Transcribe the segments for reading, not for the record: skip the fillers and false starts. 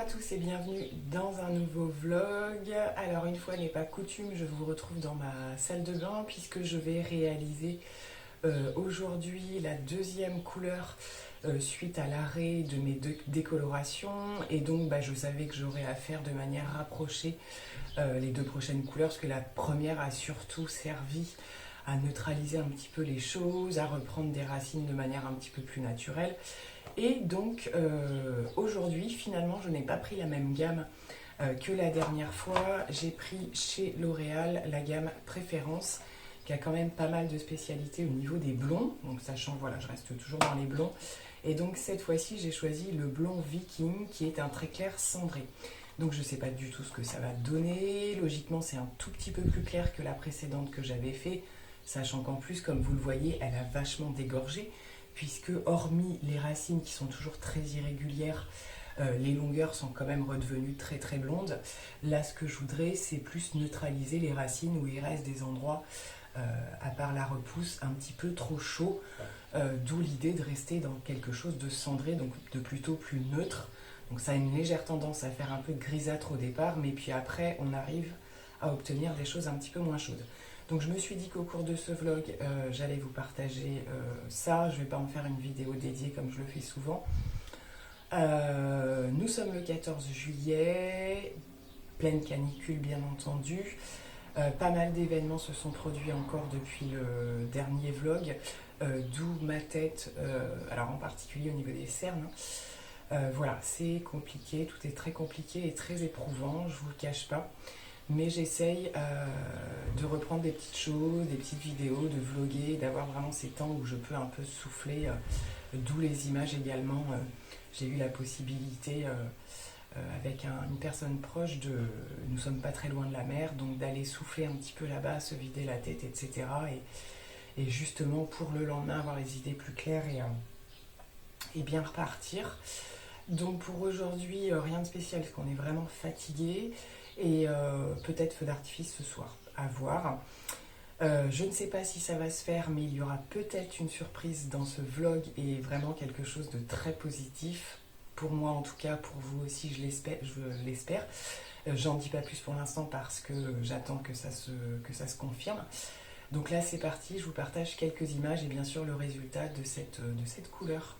tous et bienvenue dans un nouveau vlog. Alors une fois n'est pas coutume, je vous retrouve dans ma salle de bain puisque je vais réaliser aujourd'hui la deuxième couleur suite à l'arrêt de mes deux décolorations. Et donc je savais que j'aurais à faire de manière rapprochée les deux prochaines couleurs parce que la première a surtout servi à neutraliser un petit peu les choses, à reprendre des racines de manière un petit peu plus naturelle. Et donc aujourd'hui finalement je n'ai pas pris la même gamme que la dernière fois. J'ai pris chez L'Oréal la gamme Préférence qui a quand même pas mal de spécialités au niveau des blonds. Donc sachant voilà, je reste toujours dans les blonds. Et donc cette fois-ci j'ai choisi le blond Viking qui est un très clair cendré. Donc je ne sais pas du tout ce que ça va donner. Logiquement c'est un tout petit peu plus clair que la précédente que j'avais fait. Sachant qu'en plus comme vous le voyez elle a vachement dégorgé. Puisque hormis les racines qui sont toujours très irrégulières, les longueurs sont quand même redevenues très très blondes. Là ce que je voudrais c'est plus neutraliser les racines où il reste des endroits, à part la repousse, un petit peu trop chaud. D'où l'idée de rester dans quelque chose de cendré, donc de plutôt plus neutre. Donc ça a une légère tendance à faire un peu grisâtre au départ, mais puis après on arrive à obtenir des choses un petit peu moins chaudes. Donc je me suis dit qu'au cours de ce vlog, j'allais vous partager ça. Je ne vais pas en faire une vidéo dédiée comme je le fais souvent. Nous sommes le 14 juillet, pleine canicule bien entendu. Pas mal d'événements se sont produits encore depuis le dernier vlog, d'où ma tête, alors en particulier au niveau des cernes. Voilà, c'est compliqué, tout est très compliqué et très éprouvant, je ne vous le cache pas. Mais j'essaye de reprendre des petites choses, des petites vidéos, de vlogger, d'avoir vraiment ces temps où je peux un peu souffler, d'où les images également. J'ai eu la possibilité, avec une personne proche, nous sommes pas très loin de la mer, donc d'aller souffler un petit peu là-bas, se vider la tête, etc. Et justement pour le lendemain avoir les idées plus claires et bien repartir. Donc pour aujourd'hui, rien de spécial parce qu'on est vraiment fatigué. Et peut-être feu d'artifice ce soir, à voir. Je ne sais pas si ça va se faire, mais il y aura peut-être une surprise dans ce vlog et vraiment quelque chose de très positif. Pour moi en tout cas, pour vous aussi je l'espère. J'en dis pas plus pour l'instant parce que j'attends que ça se confirme. Donc là c'est parti, je vous partage quelques images et bien sûr le résultat de cette couleur.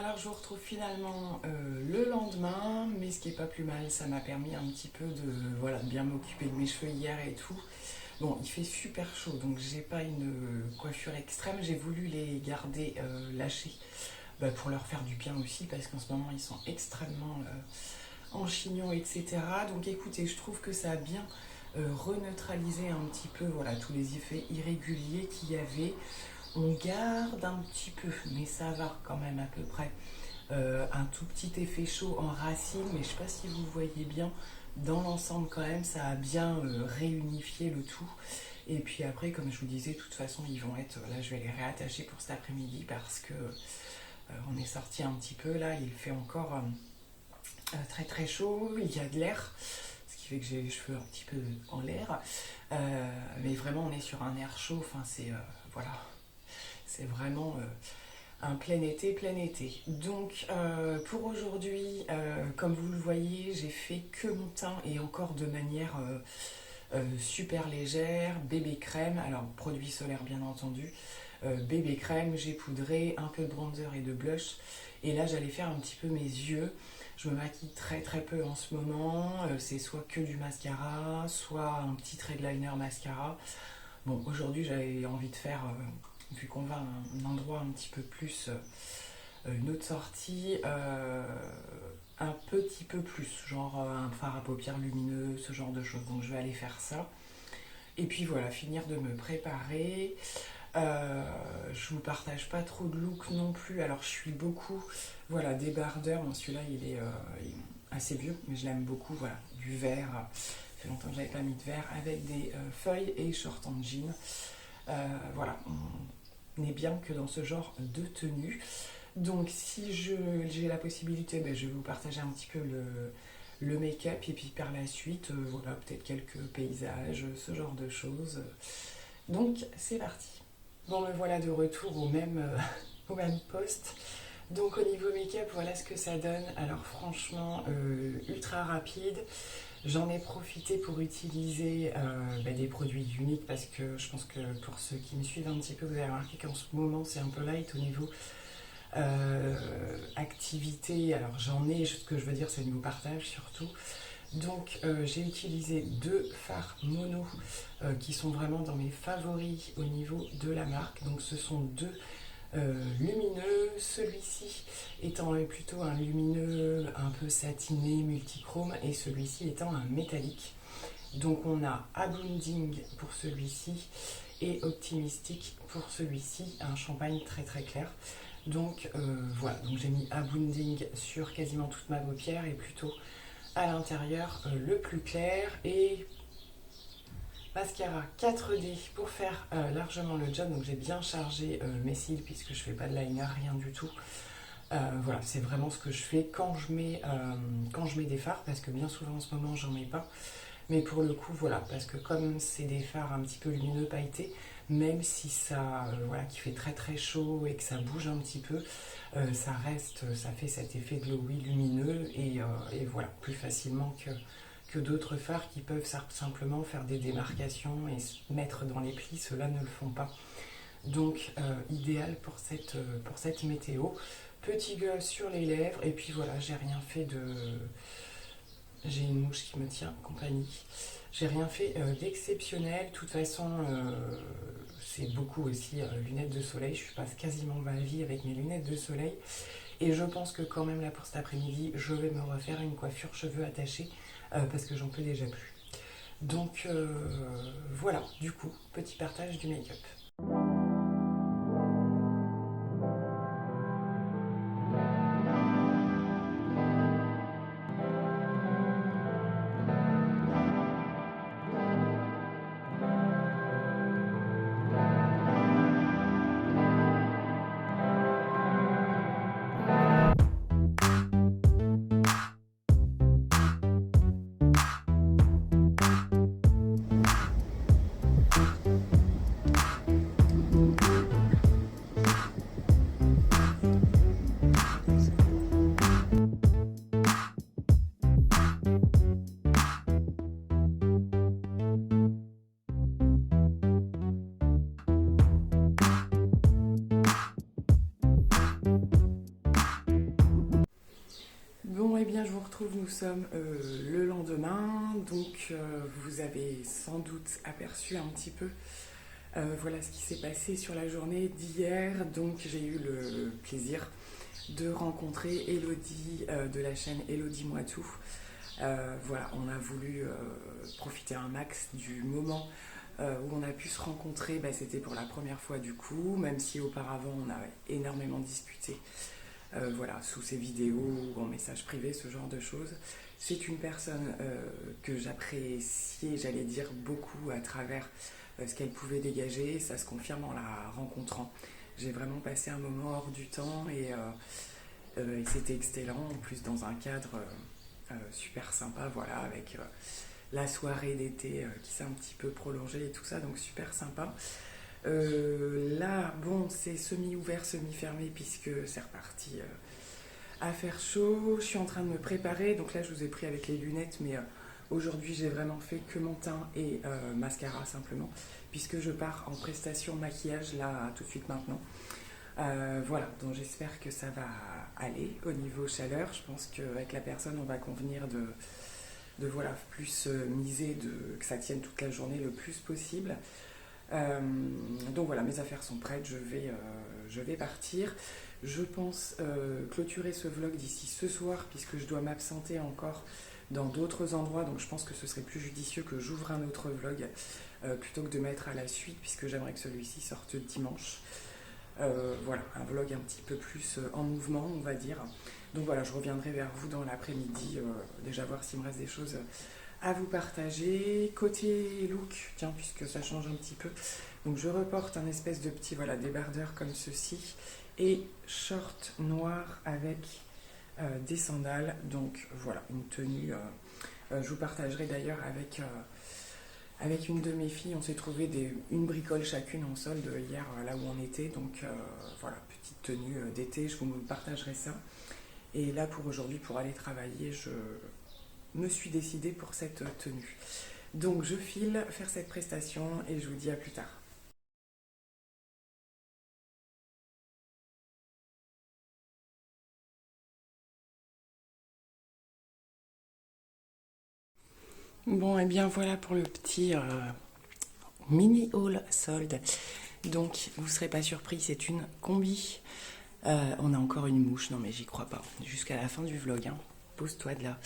Alors je vous retrouve finalement le lendemain, mais ce qui est pas plus mal, ça m'a permis un petit peu de bien m'occuper de mes cheveux hier et tout. Bon, il fait super chaud, donc j'ai pas une coiffure extrême, j'ai voulu les garder lâchés pour leur faire du bien aussi, parce qu'en ce moment ils sont extrêmement en chignon, etc. Donc écoutez, je trouve que ça a bien reneutralisé un petit peu tous les effets irréguliers qu'il y avait. On garde un petit peu, mais ça va quand même à peu près. Un tout petit effet chaud en racine, mais je ne sais pas si vous voyez bien. Dans l'ensemble quand même, ça a bien réunifié le tout. Et puis après, comme je vous disais, de toute façon, ils vont être... Là, je vais les réattacher pour cet après-midi parce que on est sorti un petit peu. Là, il fait encore très très chaud, il y a de l'air. Ce qui fait que j'ai les cheveux un petit peu en l'air. Mais vraiment, on est sur un air chaud. Enfin, c'est... voilà. C'est vraiment un plein été. Donc pour aujourd'hui, comme vous le voyez, j'ai fait que mon teint et encore de manière super légère, bébé crème, alors produit solaire bien entendu, bébé crème, j'ai poudré, un peu de bronzer et de blush. Et là j'allais faire un petit peu mes yeux. Je me maquille très très peu en ce moment, c'est soit que du mascara, soit un petit trait de liner mascara. Bon, aujourd'hui j'avais envie de faire, vu qu'on va à un endroit un petit peu plus, une autre sortie, un petit peu plus, genre un fard à paupières lumineux, ce genre de choses. Donc je vais aller faire ça. Et puis voilà, finir de me préparer. Je vous partage pas trop de look non plus. Alors je suis beaucoup, voilà, débardeur. Bon, celui-là il est assez vieux, mais je l'aime beaucoup. Voilà, du vert. Ça fait longtemps que j'avais pas mis de vert avec des feuilles et short en jean. Voilà, on est bien que dans ce genre de tenue. Donc si j'ai la possibilité, ben, je vais vous partager un petit peu le make-up et puis par la suite, voilà, peut-être quelques paysages, ce genre de choses. Donc c'est parti. Bon, me voilà de retour au même poste. Donc au niveau make-up, voilà ce que ça donne. Alors franchement, ultra rapide. J'en ai profité pour utiliser des produits uniques parce que je pense que pour ceux qui me suivent un petit peu, vous avez remarqué qu'en ce moment c'est un peu light au niveau activité. Alors j'en ai, ce que je veux dire c'est au niveau partage surtout. Donc j'ai utilisé deux fards mono qui sont vraiment dans mes favoris au niveau de la marque. Donc ce sont deux lumineux, celui-ci étant plutôt un lumineux un peu satiné, multichrome, et celui-ci étant un métallique. Donc on a Abounding pour celui-ci et Optimistic pour celui-ci, un champagne très très clair. Donc voilà, donc j'ai mis Abounding sur quasiment toute ma paupière et plutôt à l'intérieur le plus clair, et mascara 4D pour faire largement le job. Donc j'ai bien chargé mes cils puisque je fais pas de liner, rien du tout. Voilà, c'est vraiment ce que je fais quand je mets des fards, parce que bien souvent en ce moment j'en mets pas. Mais pour le coup, voilà, parce que comme c'est des fards un petit peu lumineux, pailletés, même si ça, voilà, qui fait très très chaud et que ça bouge un petit peu, ça reste, ça fait cet effet glowy lumineux et voilà, plus facilement que d'autres fards qui peuvent simplement faire des démarcations et se mettre dans les plis. Ceux-là ne le font pas. Donc idéal pour cette météo. Petit gloss sur les lèvres et puis voilà, j'ai rien fait de... J'ai une mouche qui me tient compagnie. J'ai rien fait d'exceptionnel. De toute façon, c'est beaucoup aussi lunettes de soleil. Je passe quasiment ma vie avec mes lunettes de soleil. Et je pense que quand même là pour cet après-midi, je vais me refaire une coiffure cheveux attachés parce que j'en peux déjà plus. Donc voilà, du coup, petit partage du make-up. Bon, eh bien, je vous retrouve, nous sommes le lendemain, donc vous avez sans doute aperçu un petit peu, voilà ce qui s'est passé sur la journée d'hier. Donc j'ai eu le plaisir de rencontrer Elodie de la chaîne Elodie Moi Tout. Voilà, on a voulu profiter un max du moment où on a pu se rencontrer. Bah, c'était pour la première fois du coup, même si auparavant on a énormément discuté. Voilà, sous ses vidéos ou en message privé, ce genre de choses. C'est une personne que j'appréciais, j'allais dire, beaucoup à travers ce qu'elle pouvait dégager. Ça se confirme en la rencontrant. J'ai vraiment passé un moment hors du temps et c'était excellent, en plus dans un cadre super sympa, voilà, avec la soirée d'été qui s'est un petit peu prolongée et tout ça, donc super sympa. Là, bon, c'est semi-ouvert, semi-fermé puisque c'est reparti à faire chaud. Je suis en train de me préparer. Donc là, je vous ai pris avec les lunettes, mais Aujourd'hui, j'ai vraiment fait que mon teint et mascara simplement, puisque je pars en prestation maquillage là tout de suite maintenant. Voilà, donc j'espère que ça va aller au niveau chaleur. Je pense qu'avec la personne, on va convenir de voilà, plus miser, que ça tienne toute la journée le plus possible. Donc voilà, mes affaires sont prêtes, je vais partir. Je pense clôturer ce vlog d'ici ce soir, puisque je dois m'absenter encore dans d'autres endroits, donc je pense que ce serait plus judicieux que j'ouvre un autre vlog plutôt que de mettre à la suite, puisque j'aimerais que celui-ci sorte dimanche. Voilà, un vlog un petit peu plus en mouvement, on va dire. Donc voilà, je reviendrai vers vous dans l'après-midi, déjà voir s'il me reste des choses à vous partager. Côté look, tiens, puisque ça change un petit peu, donc je reporte un espèce de petit voilà, débardeur comme ceci, et short noir avec des sandales. Donc voilà, une tenue, je vous partagerai d'ailleurs avec une de mes filles, on s'est trouvé une bricole chacune en solde hier là où on était. Donc voilà, petite tenue d'été, je vous partagerai ça. Et là pour aujourd'hui, pour aller travailler, je me suis décidée pour cette tenue. Donc je file faire cette prestation et je vous dis à plus tard. Bon, et bien voilà pour le petit mini haul solde. Donc vous ne serez pas surpris, c'est une combi. On a encore une mouche, non mais j'y crois pas. Jusqu'à la fin du vlog, hein. Pose-toi de là.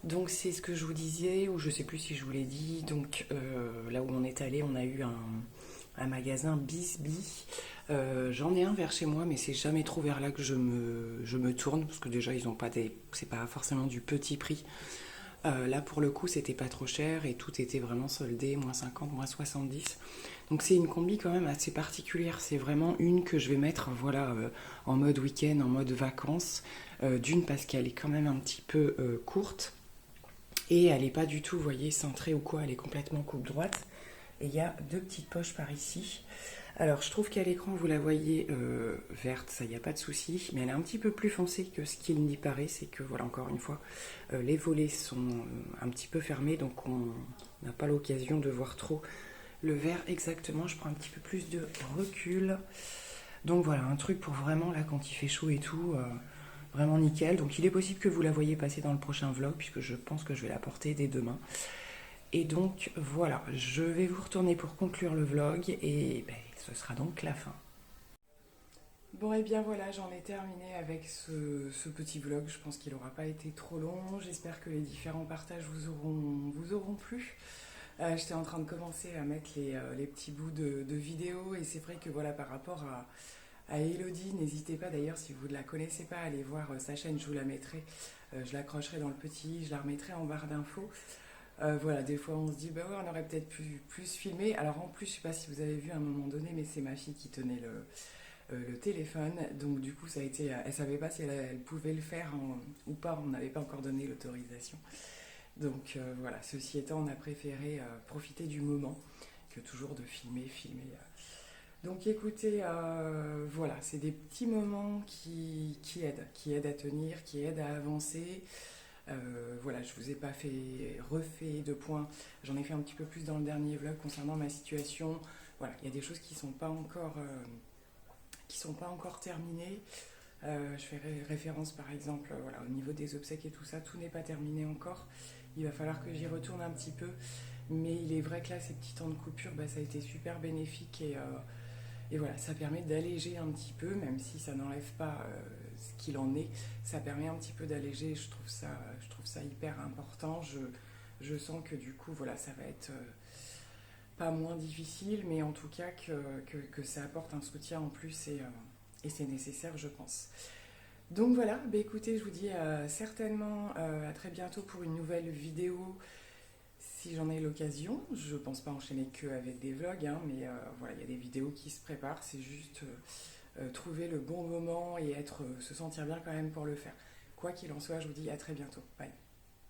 Donc c'est ce que je vous disais, ou je sais plus si je vous l'ai dit. Donc là où on est allé, on a eu un magasin Bisbee. J'en ai un vers chez moi, mais c'est jamais trop vers là que je me tourne, parce que déjà ils ont pas c'est pas forcément du petit prix. Là pour le coup c'était pas trop cher et tout était vraiment soldé, moins 50, moins 70. Donc c'est une combi quand même assez particulière, c'est vraiment une que je vais mettre voilà, en mode week-end, en mode vacances. D'une parce qu'elle est quand même un petit peu courte et elle n'est pas du tout, vous voyez, cintrée ou quoi, elle est complètement coupe droite. Et il y a deux petites poches par ici. Alors je trouve qu'à l'écran vous la voyez verte, ça y a pas de souci, mais elle est un petit peu plus foncée que ce qu'il n'y paraît. C'est que voilà, encore une fois, les volets sont un petit peu fermés, donc on n'a pas l'occasion de voir trop le vert exactement. Je prends un petit peu plus de recul. Donc voilà, un truc pour vraiment là quand il fait chaud et tout, vraiment nickel. Donc il est possible que vous la voyez passer dans le prochain vlog, puisque je pense que je vais la porter dès demain. Et donc voilà, je vais vous retourner pour conclure le vlog et ben, ce sera donc la fin. Bon et bien voilà, j'en ai terminé avec ce petit vlog. Je pense qu'il n'aura pas été trop long. J'espère que les différents partages vous auront plu. J'étais en train de commencer à mettre les petits bouts de vidéos, et c'est vrai que voilà, par rapport à Elodie, n'hésitez pas d'ailleurs, si vous ne la connaissez pas, à aller voir sa chaîne, je vous la mettrai. Je l'accrocherai dans le petit, je la remettrai en barre d'infos. Voilà, des fois on se dit, bah ouais, on aurait peut-être pu plus filmer. Alors en plus, je sais pas si vous avez vu à un moment donné, mais c'est ma fille qui tenait le téléphone. Donc du coup, ça a été, elle savait pas si elle pouvait le faire ou pas, on n'avait pas encore donné l'autorisation. Donc voilà, ceci étant, on a préféré profiter du moment que toujours de filmer. Donc écoutez, voilà, c'est des petits moments qui aident à tenir, qui aident à avancer. Voilà, je vous ai pas refait de points. J'en ai fait un petit peu plus dans le dernier vlog concernant ma situation. Voilà, il y a des choses qui sont pas encore terminées. Je fais référence par exemple, voilà, au niveau des obsèques et tout ça, tout n'est pas terminé encore. Il va falloir que j'y retourne un petit peu. Mais il est vrai que là, ces petits temps de coupure, bah, ça a été super bénéfique, et voilà, ça permet d'alléger un petit peu, même si ça n'enlève pas ce qu'il en est. Ça permet un petit peu d'alléger, je trouve ça hyper important. Je sens que du coup, voilà, ça va être pas moins difficile, mais en tout cas que ça apporte un soutien en plus, et c'est nécessaire, je pense. Donc voilà, bah écoutez, je vous dis certainement à très bientôt pour une nouvelle vidéo, si j'en ai l'occasion. Je pense pas enchaîner que avec des vlogs, hein, mais voilà, il y a des vidéos qui se préparent. C'est juste trouver le bon moment et se sentir bien quand même pour le faire. Quoi qu'il en soit, je vous dis à très bientôt. Bye.